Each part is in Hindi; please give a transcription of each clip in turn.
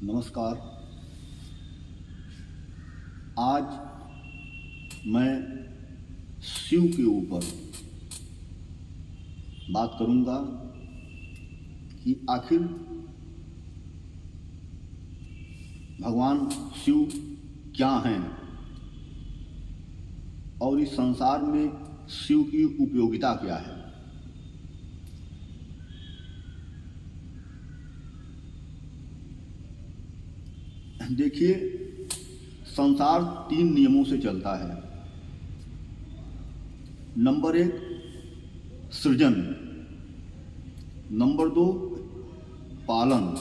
नमस्कार। आज मैं शिव के ऊपर बात करूंगा कि आखिर भगवान शिव क्या हैं और इस संसार में शिव की उपयोगिता क्या है। देखिए, संसार 3 नियमों से चलता है। नंबर 1 सृजन, नंबर 2 पालन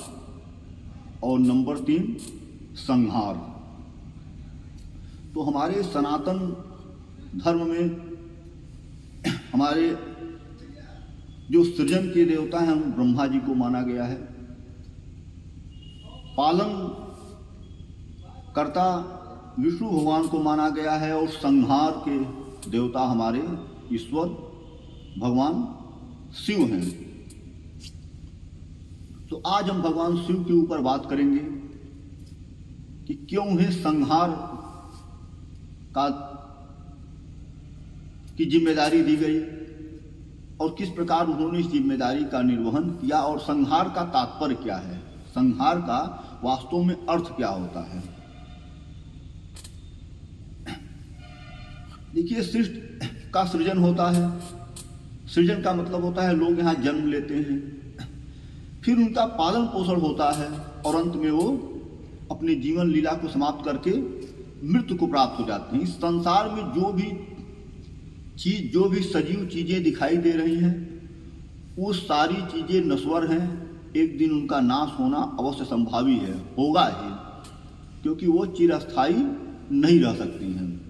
और नंबर 3 संहार। तो हमारे सनातन धर्म में हमारे जो सृजन के देवता हैं हम ब्रह्मा जी को माना गया है। पालन कर्ता विष्णु भगवान को माना गया है और संहार के देवता हमारे ईश्वर भगवान शिव हैं। तो आज हम भगवान शिव के ऊपर बात करेंगे कि क्यों उन्हें संहार की जिम्मेदारी दी गई और किस प्रकार उन्होंने इस जिम्मेदारी का निर्वहन किया और संहार का तात्पर्य क्या है, संहार का वास्तव में अर्थ क्या होता है। देखिए, सृष्टि का सृजन होता है। सृजन का मतलब होता है लोग यहाँ जन्म लेते हैं, फिर उनका पालन पोषण होता है और अंत में वो अपने जीवन लीला को समाप्त करके मृत्यु को प्राप्त हो जाते हैं। इस संसार में जो भी सजीव चीजें दिखाई दे रही हैं वो सारी चीजें नश्वर हैं। एक दिन उनका नाश होना अवश्य संभावी है, होगा ही, क्योंकि वो चिरस्थायी नहीं रह सकती हैं।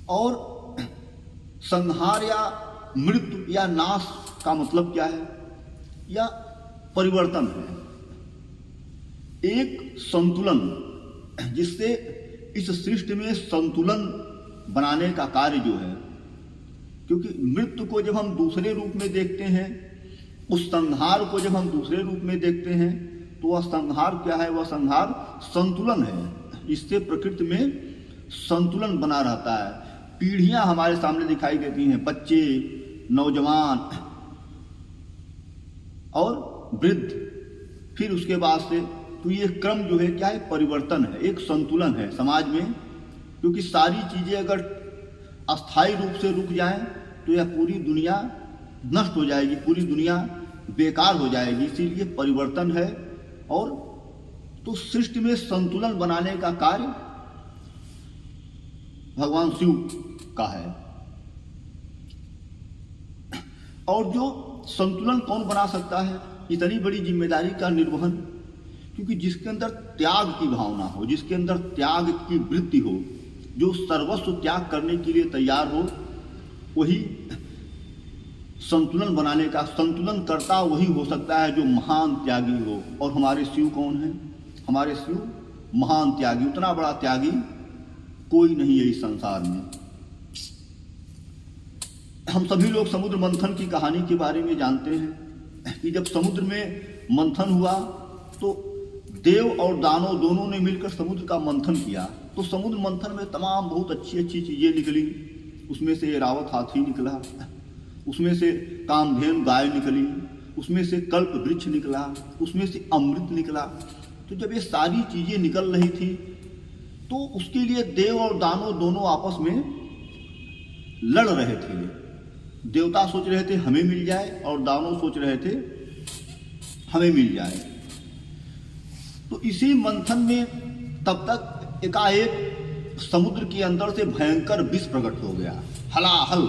और संहार या मृत्यु या नाश का मतलब क्या है, या परिवर्तन है। एक संतुलन, जिससे इस सृष्टि में संतुलन बनाने का कार्य जो है, क्योंकि मृत्यु को जब हम दूसरे रूप में देखते हैं, उस संहार को जब हम दूसरे रूप में देखते हैं, तो वह संहार क्या है, वह संहार संतुलन है। इससे प्रकृति में संतुलन बना रहता है। पीढ़ियां हमारे सामने दिखाई देती हैं, बच्चे, नौजवान और वृद्ध, फिर उसके बाद से तो ये क्रम जो है क्या है, परिवर्तन है, एक संतुलन है समाज में। क्योंकि सारी चीजें अगर अस्थायी रूप से रुक जाएं तो यह पूरी दुनिया नष्ट हो जाएगी, पूरी दुनिया बेकार हो जाएगी। इसीलिए परिवर्तन है। और तो सृष्टि में संतुलन बनाने का कार्य भगवान शिव का है। और जो संतुलन कौन बना सकता है, इतनी बड़ी जिम्मेदारी का निर्वहन, क्योंकि जिसके अंदर त्याग की भावना हो, जिसके अंदर त्याग की वृत्ति हो, जो सर्वस्व त्याग करने के लिए तैयार हो, वही संतुलन बनाने का संतुलन करता वही हो सकता है जो महान त्यागी हो। और हमारे शिव कौन है, हमारे शिव महान त्यागी, उतना बड़ा त्यागी कोई नहीं है इस संसार में। हम सभी लोग समुद्र मंथन की कहानी के बारे में जानते हैं कि जब समुद्र में मंथन हुआ तो देव और दानव दोनों ने मिलकर समुद्र का मंथन किया। तो समुद्र मंथन में तमाम बहुत अच्छी अच्छी चीजें निकली। उसमें से ऐरावत हाथी निकला, उसमें से कामधेनु गाय निकली, उसमें से कल्प वृक्ष निकला, उसमें से अमृत निकला। तो जब ये सारी चीजें निकल रही थी तो उसके लिए देव और दानव दोनों आपस में लड़ रहे थे। देवता सोच रहे थे हमें मिल जाए और दानव सोच रहे थे हमें मिल जाए। तो इसी मंथन में तब तक एकाएक समुद्र के अंदर से भयंकर विष प्रकट हो गया। हलाहल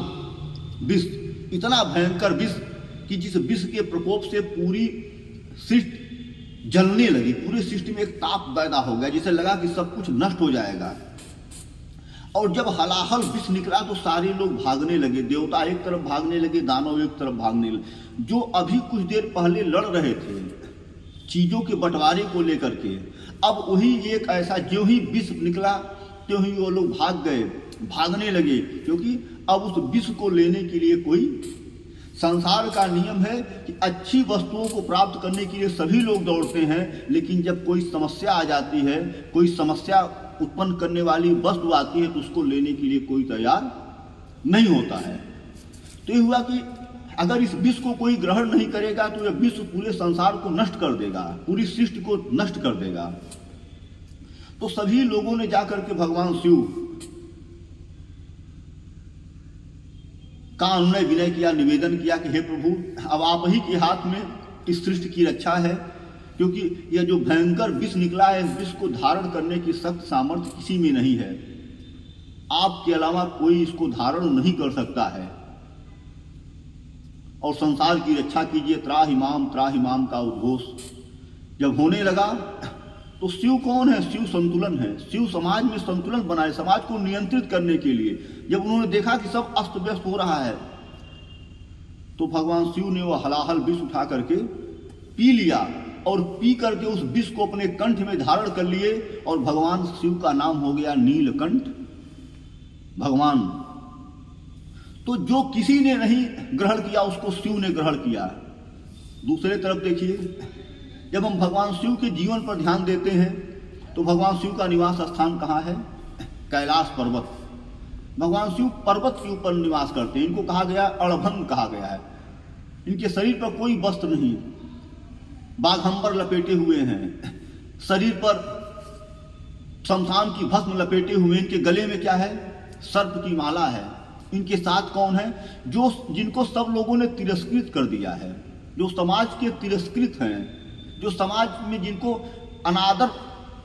विष, इतना भयंकर विष कि जिस विष के प्रकोप से पूरी सृष्टि जलने लगी, पूरी सृष्टि में एक ताप पैदा हो गया, जिसे लगा कि सब कुछ नष्ट हो जाएगा। और जब हलाहल विष निकला तो सारे लोग भागने लगे। देवता एक तरफ भागने लगे, दानव एक तरफ भागने लगे। जो अभी कुछ देर पहले लड़ रहे थे चीजों के बंटवारे को लेकर के, अब वही एक ऐसा, जो ही विष निकला त्यों ही वो लोग भाग गए, भागने लगे, क्योंकि अब उस विष को लेने के लिए कोई संसार का नियम है कि अच्छी वस्तुओं को प्राप्त करने के लिए सभी लोग दौड़ते हैं, लेकिन जब कोई समस्या आ जाती है, कोई समस्या उत्पन्न करने वाली वस्तु आती है, तो उसको लेने के लिए कोई तैयार नहीं होता है। तो ये हुआ कि अगर इस विष को कोई ग्रहण नहीं करेगा तो यह विष पूरे संसार को नष्ट कर देगा, पूरी सृष्टि को नष्ट कर देगा। तो सभी लोगों ने जाकर के भगवान शिव का अनुनय विनय किया, निवेदन किया कि हे प्रभु, अब आप ही के हाथ में इस सृष्टि की रक्षा है, क्योंकि यह जो भयंकर विष निकला है, इस विष को धारण करने की सख्त सामर्थ्य किसी में नहीं है। आपके अलावा कोई इसको धारण नहीं कर सकता है, और संसार की रक्षा कीजिए, त्राहिमाम का उद्घोष जब होने लगा तो शिव कौन है? शिव संतुलन है। शिव समाज में संतुलन बनाए, समाज को नियंत्रित करने के लिए। जब उन्होंने देखा कि सब अस्त व्यस्त हो रहा है, तो भगवान शिव ने वह हलाहल विष उठा करके पी लिया, और पी करके उस विष को अपने कंठ में धारण कर लिए, और भगवान शिव का नाम हो गया नीलकंठ भगवान। तो जो किसी ने नहीं ग्रहण किया, उसको शिव ने ग्रहण किया। दूसरे तरफ देखिए, जब हम भगवान शिव के जीवन पर ध्यान देते हैं, तो भगवान शिव का निवास स्थान कहाँ है? कैलाश पर्वत। भगवान शिव पर्वत के ऊपर निवास करते हैं। इनको कहा गया अड़भंग कहा गया है। इनके शरीर पर कोई वस्त्र नहीं, बाघंबर लपेटे हुए हैं, शरीर पर शमशान की भस्म लपेटे हुए। इनके गले में क्या है? सर्प की माला है। इनके साथ कौन है? जो जिनको सब लोगों ने तिरस्कृत कर दिया है, जो समाज के तिरस्कृत हैं, जो समाज में जिनको अनादर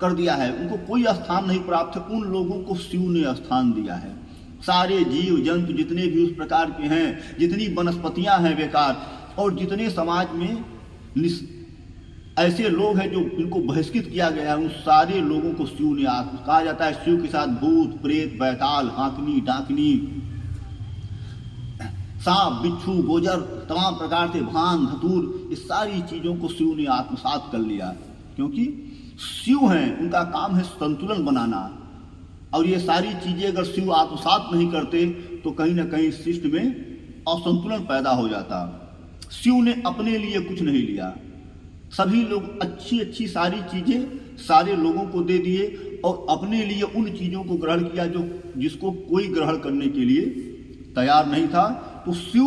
कर दिया है, उनको कोई स्थान नहीं प्राप्त है, उन लोगों को शिव ने स्थान दिया है। सारे जीव जंतु जितने भी उस प्रकार के हैं, जितनी वनस्पतियां हैं बेकार, और जितने समाज में ऐसे लोग हैं जो इनको बहिष्कृत किया गया है, उन सारे लोगों को शिव ने कहा जाता है। शिव के साथ भूत प्रेत, बैताल, हाँकनी, डाकनी, सांप, बिच्छू, गोजर, तमाम प्रकार से भांग, धतूर, इस सारी चीज़ों को शिव ने आत्मसात कर लिया, क्योंकि शिव हैं, उनका काम है संतुलन बनाना। और ये सारी चीज़ें अगर शिव आत्मसात नहीं करते तो कहीं ना कहीं सृष्टि में असंतुलन पैदा हो जाता। शिव ने अपने लिए कुछ नहीं लिया, सभी लोग अच्छी अच्छी सारी चीज़ें सारे लोगों को दे दिए, और अपने लिए उन चीज़ों को ग्रहण किया जो जिसको कोई ग्रहण करने के लिए तैयार नहीं था। तो शिव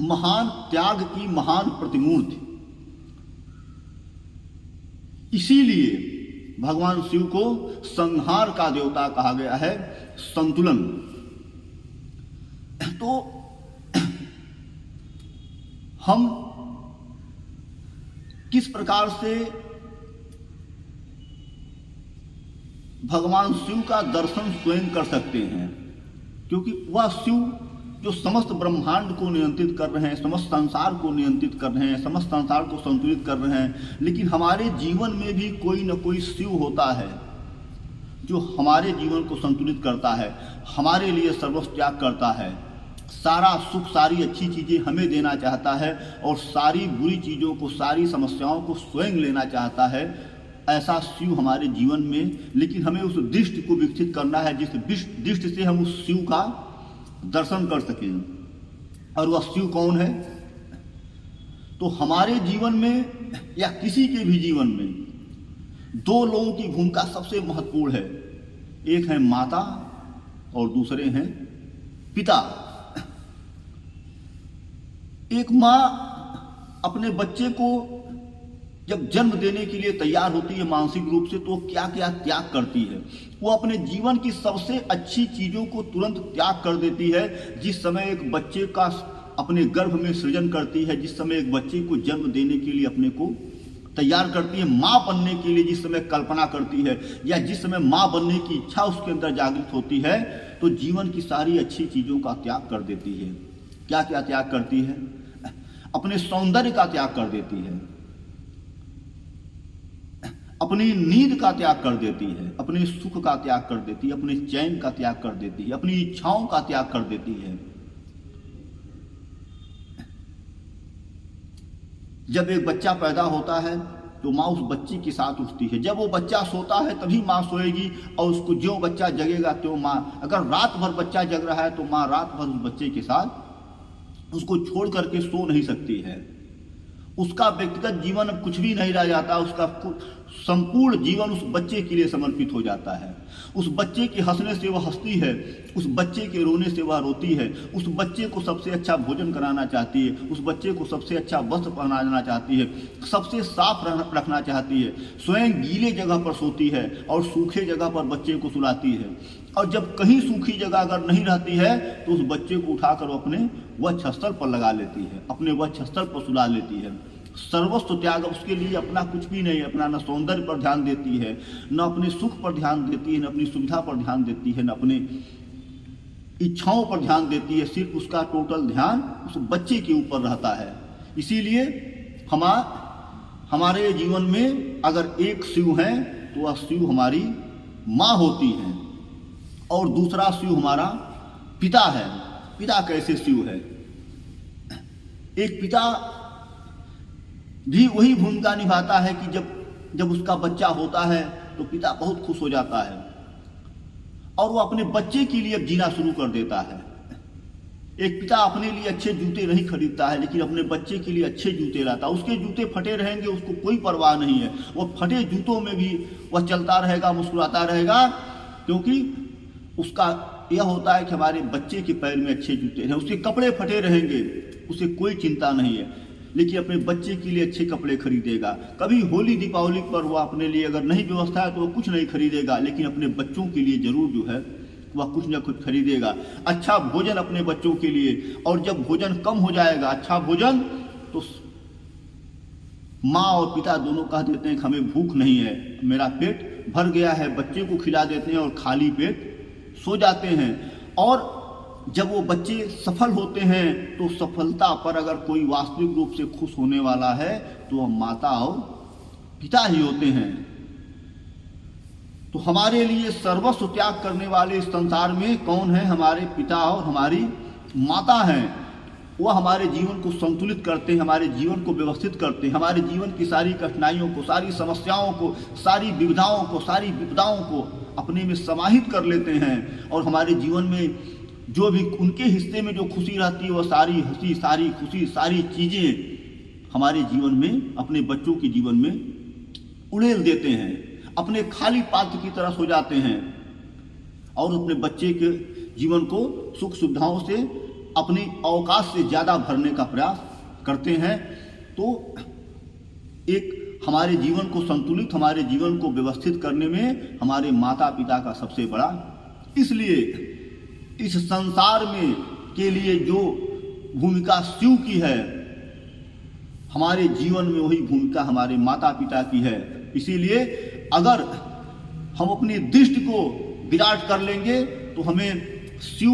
महान त्याग की महान प्रतिमूर्ति। इसीलिए भगवान शिव को संहार का देवता कहा गया है, संतुलन। तो हम किस प्रकार से भगवान शिव का दर्शन स्वयं कर सकते हैं? क्योंकि वह शिव जो समस्त ब्रह्मांड को नियंत्रित कर रहे हैं, समस्त संसार को नियंत्रित कर रहे हैं, समस्त संसार को संतुलित कर रहे हैं, लेकिन हमारे जीवन में भी कोई न कोई शिव होता है जो हमारे जीवन को संतुलित करता है, हमारे लिए सर्वस्व त्याग करता है, सारा सुख, सारी अच्छी चीज़ें हमें देना चाहता है, और सारी बुरी चीज़ों को, सारी समस्याओं को स्वयं लेना चाहता है। ऐसा शिव हमारे जीवन में, लेकिन हमें उस दृष्टि को विकसित करना है जिस दृष्टि से हम उस शिव का दर्शन कर सकें। और वह शिव कौन है? तो हमारे जीवन में या किसी के भी जीवन में दो लोगों की भूमिका सबसे महत्वपूर्ण है। एक है माता और दूसरे हैं पिता। एक माँ अपने बच्चे को जब जन्म देने के लिए तैयार होती है मानसिक रूप से, तो क्या क्या त्याग करती है? वो अपने जीवन की सबसे अच्छी चीज़ों को तुरंत त्याग कर देती है। जिस समय एक बच्चे का अपने गर्भ में सृजन करती है, जिस समय एक बच्चे को जन्म देने के लिए अपने को तैयार करती है, माँ बनने के लिए जिस समय कल्पना करती है, या जिस समय माँ बनने की इच्छा उसके अंदर जागृत होती है, तो जीवन की सारी अच्छी चीज़ों का त्याग कर देती है। क्या क्या त्याग करती है? अपने सौंदर्य का त्याग कर देती है, अपनी नींद का त्याग कर देती है, अपने सुख का त्याग कर देती है, अपने चैन का त्याग कर देती है, अपनी इच्छाओं का त्याग कर देती है। जब एक बच्चा पैदा होता है तो माँ उस बच्चे के साथ उठती है। जब वो बच्चा सोता है तभी माँ सोएगी, और उसको जो बच्चा जगेगा तो माँ, अगर रात भर बच्चा जग रहा है तो माँ रात भर उस बच्चे के साथ उसको छोड़ करके सो नहीं सकती है। उसका व्यक्तिगत जीवन अब कुछ भी नहीं रह जाता, उसका संपूर्ण जीवन उस बच्चे के लिए समर्पित हो जाता है। उस बच्चे के हंसने से वह हंसती है, उस बच्चे के रोने से वह रोती है, उस बच्चे को सबसे अच्छा भोजन कराना चाहती है, उस बच्चे को सबसे अच्छा वस्त्र पहनाना चाहती है, सबसे साफ रखना चाहती है, स्वयं गीले जगह पर सोती है और सूखे जगह पर बच्चे को सुलाती है। और जब कहीं सूखी जगह अगर नहीं रहती है तो उस बच्चे को उठाकर वो अपने वक्षस्थल पर लगा लेती है, अपने वक्षस्थल पर सुला लेती है। सर्वस्व त्याग, उसके लिए अपना कुछ भी नहीं, अपना न सौंदर्य पर ध्यान देती है, न अपने सुख पर ध्यान देती है, न अपनी सुविधा पर ध्यान देती है, न अपने इच्छाओं पर ध्यान देती है। सिर्फ उसका टोटल ध्यान उस बच्चे के ऊपर रहता है। इसीलिए हमारे जीवन में अगर एक शिव है तो वह शिव हमारी माँ होती है और दूसरा शिव हमारा पिता है। पिता कैसे शिव है? एक पिता भी वही भूमिका निभाता है कि जब उसका बच्चा होता है तो पिता बहुत खुश हो जाता है और वो अपने बच्चे के लिए जीना शुरू कर देता है। एक पिता अपने लिए अच्छे जूते नहीं खरीदता है लेकिन अपने बच्चे के लिए अच्छे जूते लाता है। उसके जूते फटे रहेंगे, उसको कोई परवाह नहीं है, वो फटे जूतों में भी वह चलता रहेगा, मुस्कुराता रहेगा, क्योंकि उसका यह होता है कि हमारे बच्चे के पैर में अच्छे जूते हैं। उसके कपड़े फटे रहेंगे, उसे कोई चिंता नहीं है, लेकिन अपने बच्चे के लिए अच्छे कपड़े खरीदेगा। कभी होली दीपावली पर वह अपने लिए अगर नहीं व्यवस्था है तो वह कुछ नहीं खरीदेगा, लेकिन अपने बच्चों के लिए जरूर जो है वह कुछ न कुछ खरीदेगा। अच्छा भोजन अपने बच्चों के लिए, और जब भोजन कम हो जाएगा अच्छा भोजन तो माँ और पिता दोनों कह देते हैं कि हमें भूख नहीं है, मेरा पेट भर गया है, बच्चे को खिला देते हैं और खाली पेट सो जाते हैं। और जब वो बच्चे सफल होते हैं तो सफलता पर अगर कोई वास्तविक रूप से खुश होने वाला है तो वह माता और पिता ही होते हैं। तो हमारे लिए सर्वस्व त्याग करने वाले इस संसार में कौन है? हमारे पिता और हमारी माता हैं। वह हमारे जीवन को संतुलित करते हैं, हमारे जीवन को व्यवस्थित करते हैं, हमारे जीवन की सारी कठिनाइयों को, सारी समस्याओं को, सारी विविधाओं को, सारी विपदाओं को अपने में समाहित कर लेते हैं। और हमारे जीवन में जो भी उनके हिस्से में जो खुशी रहती है वह सारी हंसी, सारी खुशी, सारी चीज़ें हमारे जीवन में, अपने बच्चों के जीवन में उड़ेल देते हैं, अपने खाली पात्र की तरह सो जाते हैं और अपने बच्चे के जीवन को सुख सुविधाओं से, अपनी अवकाश से ज़्यादा भरने का प्रयास करते हैं। तो एक हमारे जीवन को संतुलित, हमारे जीवन को व्यवस्थित करने में हमारे माता पिता का सबसे बड़ा, इसलिए इस संसार में के लिए जो भूमिका शिव की है, हमारे जीवन में वही भूमिका हमारे माता पिता की है। इसीलिए अगर हम अपनी दृष्टि को विराट कर लेंगे तो हमें शिव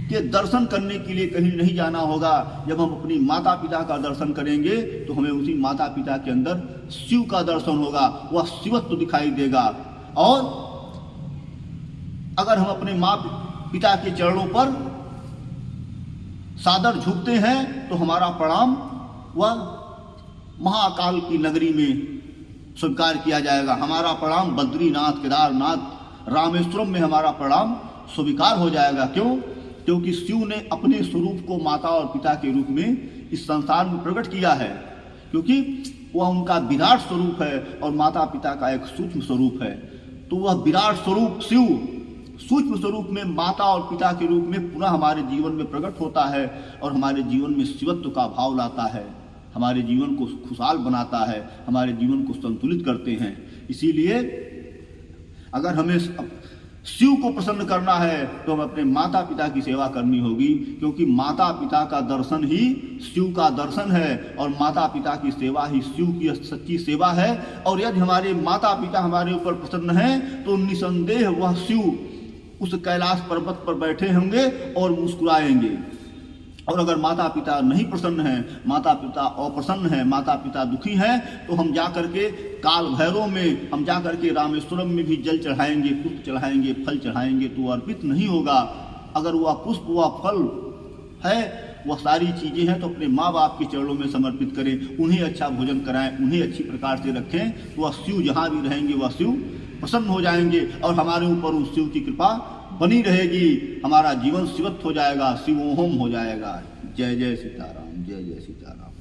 के दर्शन करने के लिए कहीं नहीं जाना होगा। जब हम अपनी माता पिता का दर्शन करेंगे तो हमें उसी माता पिता के अंदर शिव का दर्शन होगा, वह शिवत्व दिखाई देगा। और अगर हम अपने माँ पिता के चरणों पर सादर झुकते हैं तो हमारा प्रणाम वह महाकाल की नगरी में स्वीकार किया जाएगा। हमारा प्रणाम बद्रीनाथ, केदारनाथ, रामेश्वरम में हमारा प्रणाम स्वीकार हो जाएगा। क्यों? क्योंकि शिव ने अपने स्वरूप को माता और पिता के रूप में इस संसार में प्रकट किया है, क्योंकि वह उनका विराट स्वरूप है और माता पिता का एक सूक्ष्म स्वरूप है। तो वह विराट स्वरूप शिव सूक्ष्म स्वरूप में माता और पिता के रूप में पुनः हमारे जीवन में प्रकट होता है और हमारे जीवन में शिवत्व का भाव लाता है, हमारे जीवन को खुशहाल बनाता है, हमारे जीवन को संतुलित करते हैं। इसीलिए अगर हमें शिव को प्रसन्न करना है तो हमें अपने माता पिता की सेवा करनी होगी, क्योंकि माता पिता का दर्शन ही शिव का दर्शन है और माता पिता की सेवा ही शिव की सच्ची सेवा है। और यदि हमारे माता पिता हमारे ऊपर प्रसन्न हैं तो निसंदेह वह शिव उस कैलाश पर्वत पर बैठे होंगे और मुस्कुराएंगे। और अगर माता पिता नहीं प्रसन्न हैं, माता पिता अप्रसन्न हैं, माता पिता दुखी हैं, तो हम जा करके काल भैरव में, हम जा करके रामेश्वरम में भी जल चढ़ाएंगे, पुष्प चढ़ाएंगे, फल चढ़ाएंगे, तो अर्पित नहीं होगा। अगर वह पुष्प, वह फल है, वह सारी चीज़ें हैं, तो अपने माँ बाप के चरणों में समर्पित करें, उन्हें अच्छा भोजन कराएं, उन्हें अच्छी प्रकार से रखें, तो वह शिव जहाँ भी रहेंगे वह शिव प्रसन्न हो जाएंगे और हमारे ऊपर उस शिव की कृपा बनी रहेगी। हमारा जीवन शिवत्व हो जाएगा, शिवोहम हो जाएगा। जय जय सीताराम, जय जय सीताराम।